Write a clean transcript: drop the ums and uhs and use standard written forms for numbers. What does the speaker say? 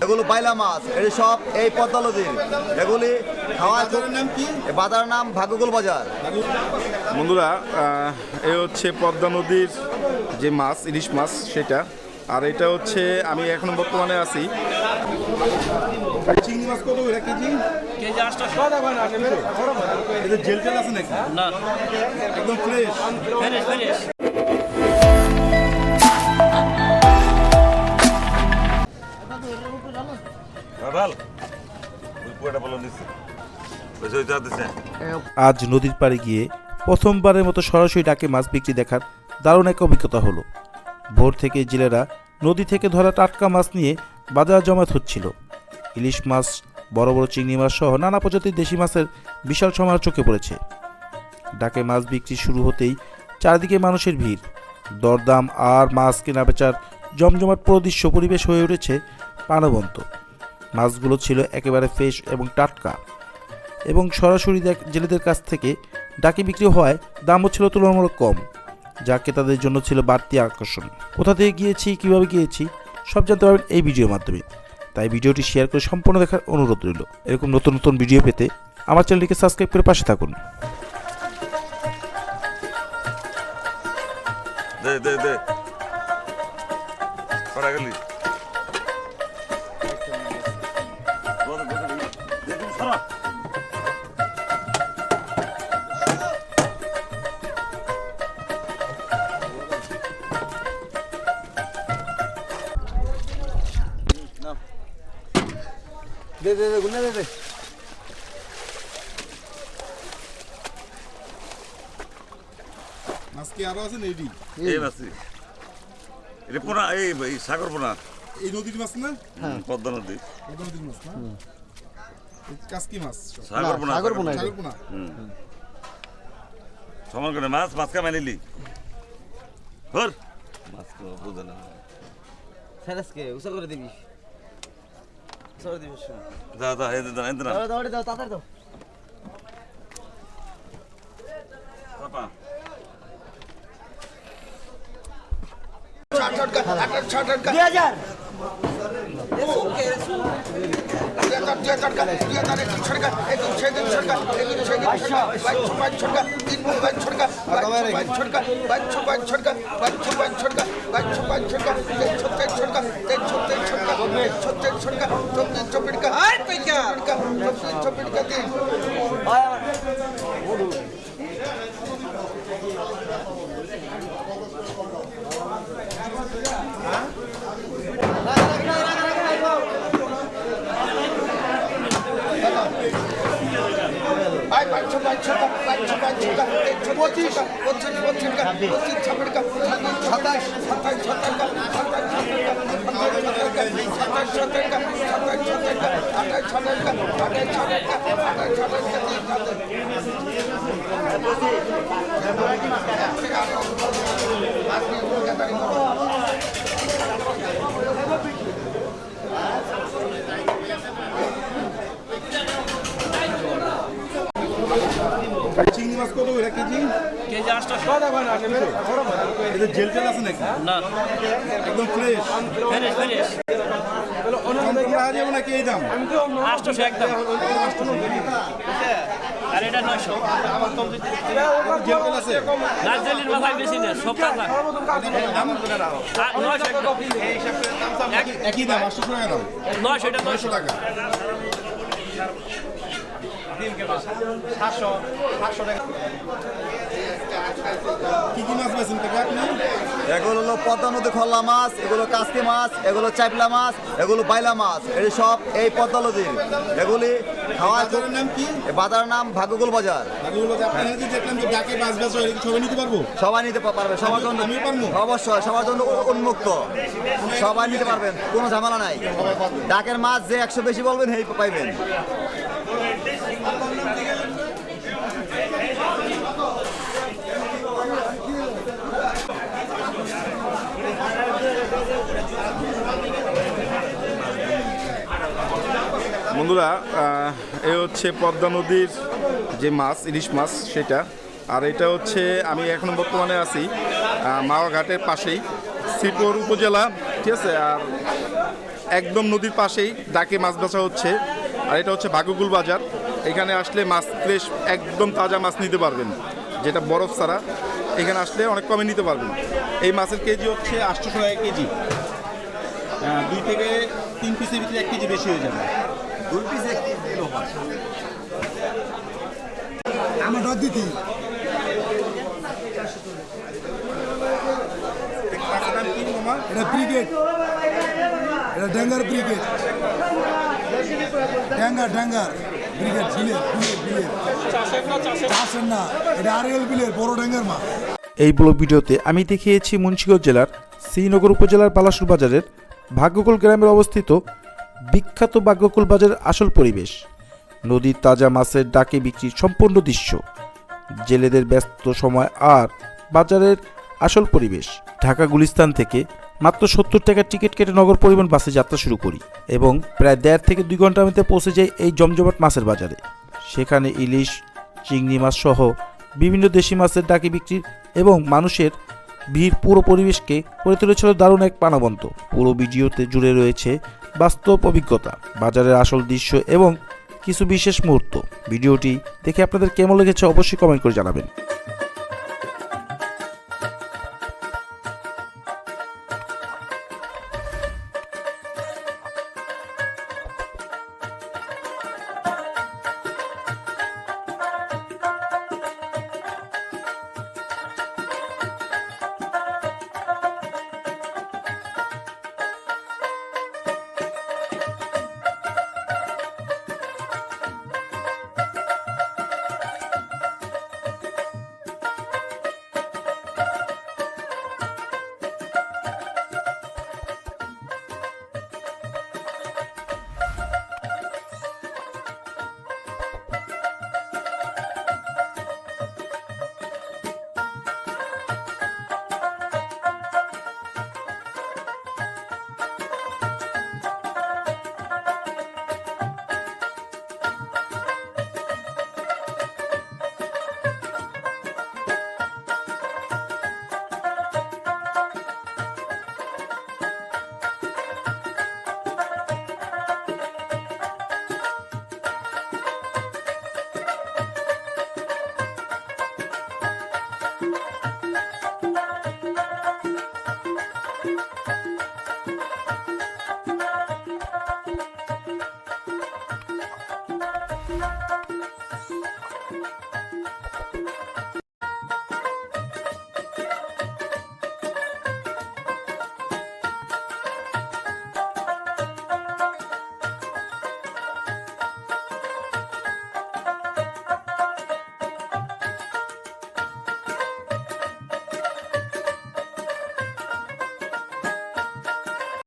এগুলো বাইলা মাছ, এই সব এই পদ্মা নদীর। এগুলি খাওয়ার নাম কি? বাজারের নাম ভাগ্যকুল বাজার। বন্ধুরা, এ হচ্ছে পদ্মা নদীর যে মাছ, ইলিশ মাছ সেটা। আর এটা হচ্ছে আমি এখন বর্তমানে আছি। চিংড়ি মাছ কত করে কেজি? কেজি 800। এটা জেল তেল আছে নাকি? না, একদম ফ্রেশ। ফ্রেশ। আজ নদীর পাড়ে গিয়ে প্রথমবারের মতো সরাসরি ডাকে মাছ বিক্রি দেখার দারুণ এক অভিজ্ঞতা হলো। ভোর থেকে জেলেরা নদী থেকে ধরা টাটকা মাছ নিয়ে বাজার জমায়েত হচ্ছিল। ইলিশ মাছ, বড় বড় চিংড়ি মাছ সহ নানা প্রজাতির দেশি মাছের বিশাল সমাহার চোখে পড়েছে। ডাকে মাছ বিক্রি শুরু হতেই চারিদিকে মানুষের ভিড়, দরদাম আর মাছ কেনা বেচার জমজমাট প্রদৃশ্য পরিবেশ হয়ে উঠেছে প্রাণবন্ত। মাছগুলো ছিল একেবারে ফ্রেশ এবং টাটকা, এবং সরাসরি জেলেদের কাছ থেকে ডাকে বিক্রি হওয়ায় দামও ছিল তুলনামূলক কম, যা ক্রেতাদের জন্য ছিল বাড়তি আকর্ষণ। কোথা থেকে গিয়েছি, কীভাবে গিয়েছি সব জানতে পারবেন এই ভিডিওর মাধ্যমে। তাই ভিডিওটি শেয়ার করে সম্পূর্ণ দেখার অনুরোধ রইল। এরকম নতুন নতুন ভিডিও পেতে আমার চ্যানেলটিকে সাবস্ক্রাইব করে পাশে থাকুন। দে মাছ কি আরো আছে নেই? এই মাছ এটা পোনা, এই সাগর পোনা, এই নদীর মাছ না? পদ্মা নদী নদীর মাছ না? কাসকি মাছ, সাগর পোনা। সমান করে মাছ কা মানিলি হর মাছ তো বুঝে না। ফেরাসকে উসল করে দিবি, যা এই দে দাও তাড়াতাড়ি দাও। পাপা চিংড়ি মাছ কত করে কেজি? কেজি 800। এটা জেল তেল আছে নাকি? না, একদম ফ্রেশ। নাকি এই দাম? 800 একদম। আর এটা 900। জেল তেল আছে? রাজধানীর মাথায় বেশি না, সব টাকা 900 একদম। একই দাম, 800 টাকা দাম। 900, এটা 900 টাকা। 700 টাকা। কি কি মাছ বেছেন কাকা আপনি? এগুলো হলো পদ্মা নদী খল্লা মাছ, এগুলো কাসকি মাছ, এগুলো চাইপলা মাছ, এগুলো বাইলা মাছ, এই সব এই পদ্মা নদীর। এগুলি খাওয়ার নাম কি? বাজারের নাম ভাগ্যকুল বাজার। দেখলাম যে ডাকে মাছ বেচা, সবাই নিতে পারবো? সবাই নিতে পারবে, সবার জন্য অবশ্যই, সবার জন্য উন্মুক্ত, সবাই নিতে পারবেন, কোনো ঝামেলা নাই। ডাকের মাছ যে 100 বেশি বলবেন সেই পাইবেন। বন্ধুরা এ হচ্ছে পদ্মা নদীর যে মাছ ইলিশ মাছ সেটা, আর এটা হচ্ছে আমি এখন বর্তমানে আছি মাওয়া ঘাটের পাশেই, শ্রীপুর উপজেলা, ঠিক আছে। আর একদম নদীর পাশেই ডাকে মাছ বেচা হচ্ছে। আর এটা হচ্ছে ভাগ্যকুল বাজার। এখানে আসলে মাছ ফ্রেশ একদম তাজা মাছ নিতে পারবেন, যেটা বরফ ছাড়া। এখানে আসলে অনেক কমে নিতে পারবেন। এই মাছের কেজি হচ্ছে 800 টাকা কেজি। 2 থেকে 3 পিসের ভিতরে 1 কেজি বেশি হয়ে যাবে। 2 পিস 1 কিলো হয়। আমারটা দিতি এটা ব্রিগেড, এটা ড্যাঙ্গার ব্রিগেড, ড্যাঙ্গার ব্রিগেড বিলের চাষের না, এটা আরএল বিলের বড় ড্যাঙ্গার মাছ। এই ব্লগ ভিডিওতে আমি দেখিয়েছি মুন্সিগঞ্জ জেলার শ্রীনগর উপজেলার বালাসুর বাজারের ভাগ্যকুল গ্রামের অবস্থিত বিখ্যাত ভাগ্যকুল বাজারের আসল পরিবেশ, নদীর তাজা মাছের ডাকে বিক্রির সম্পূর্ণ দৃশ্য, জেলেদের ব্যস্ত সময় আর বাজারের আসল পরিবেশ। ঢাকা গুলিস্তান থেকে মাত্র 70 টাকার টিকিট কেটে নগর পরিবহন বাসে যাত্রা শুরু করি এবং প্রায় 1.5 থেকে 2 ঘন্টার মধ্যে পৌঁছে যাই এই জমজমাট মাছের বাজারে। সেখানে ইলিশ, চিংড়ি মাছ সহ বিভিন্ন দেশি মাছের ডাকে বিক্রির এবং মানুষের ভিড় পুরো পরিবেশকে করে তুলেছিল দারুণ এক প্রাণবন্ত। পুরো ভিডিওতে জুড়ে রয়েছে বাস্তব অভিজ্ঞতা, বাজারের আসল দৃশ্য এবং কিছু বিশেষ মুহূর্ত। ভিডিওটি দেখে আপনাদের কেমন লেগেছে অবশ্যই কমেন্ট করে জানাবেন।